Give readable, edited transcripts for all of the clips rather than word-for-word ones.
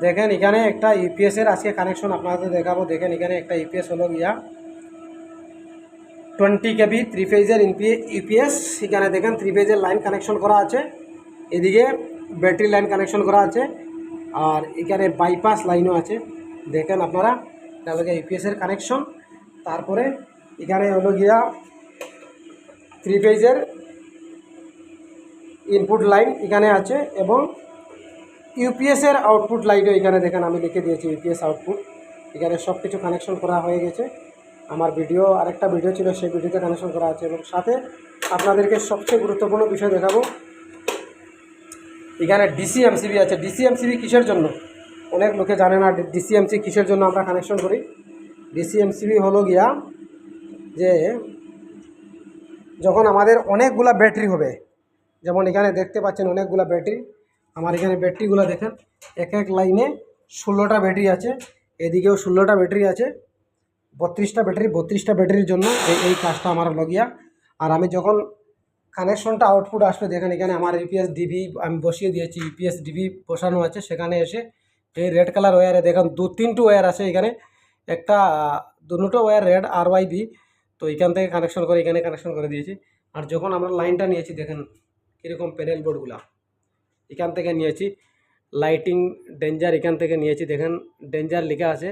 দেখেন এখানে একটা ইউপিএসের আজকে কানেকশন আপনাদের দেখাবো। দেখেন এখানে একটা ইউপিএস হলো গিয়া 20 কেবি 3 ফেজের ইউপিএস। এখানে দেখেন 3 ফেজের লাইন কানেকশন করা আছে, এদিকে ব্যাটারি লাইন কানেকশন করা আছে, আর এখানে বাইপাস লাইনও আছে। দেখেন আপনারা এটা হলো ইউপিএসের কানেকশন। তারপরে এখানে হলো গিয়া 3 ফেজের ইনপুট লাইন এখানে আছে, এবং ইউপিএসের আউটপুট লাইনও এখানে দেখেন আমি লিখে দিয়েছি ইউপিএস আউটপুট। এখানে সব কিছু কানেকশন করা হয়ে গেছে। আমার ভিডিও আরেকটা ভিডিও ছিল, সেই ভিডিওতে কানেকশন করা আছে। এবং সাথে আপনাদেরকে সবচেয়ে গুরুত্বপূর্ণ বিষয় দেখাবো, এখানে ডিসি এমসিবি আছে। ডিসি এমসিবি কিসের জন্য অনেক লোকে জানে না। ডিসি এমসিবি কিসের জন্য আমরা কানেকশন করি। ডিসি এমসিবি হলো গিয়া যে যখন আমাদের অনেকগুলা ব্যাটারি হবে, যেমন এখানে দেখতে পাচ্ছেন অনেকগুলা ব্যাটারি। আমার এখানে ব্যাটারিগুলো দেখেন, এক এক লাইনে 16টা ব্যাটারি আছে, এদিকেও 16টা ব্যাটারি আছে, 32টা ব্যাটারি। 32টা ব্যাটারির জন্য এই কাজটা আমার লগিয়া। আর আমি যখন কানেকশনটা আউটপুট আসবে, দেখেন এখানে আমার ইউপিএস ডিবি আমি বসিয়ে দিয়েছি, ইউপিএস ডিবি বসানো আছে। সেখানে এসে এই রেড কালার ওয়্যারে দেখেন 2-3টো ওয়্যার আছে এখানে, একটা দুটো ওয়্যার রেড আর ওয়াইবি। তো এখান থেকে কানেকশন করে এখানে কানেকশন করে দিয়েছি। আর যখন আমরা লাইনটা নিয়েছি দেখেন কীরকম প্যানেল বোর্ডগুলা এখান থেকে নিয়েছি। লাইটিং ডেঞ্জার এখান থেকে নিয়েছি, দেখেন ডেঞ্জার লেখা আছে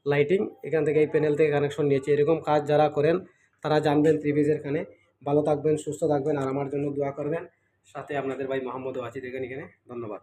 লাইটিং, এখান থেকে এই প্যানেল থেকে কানেকশন নিয়েছি। এরকম কাজ যারা করেন তারা জানবেন ত্রিভুজের খানে। ভালো থাকবেন, সুস্থ থাকবেন, আর আমার জন্য দোয়া করবেন। সাথে আপনাদের ভাই মোহাম্মদও আছে দেখেন এখানে। ধন্যবাদ।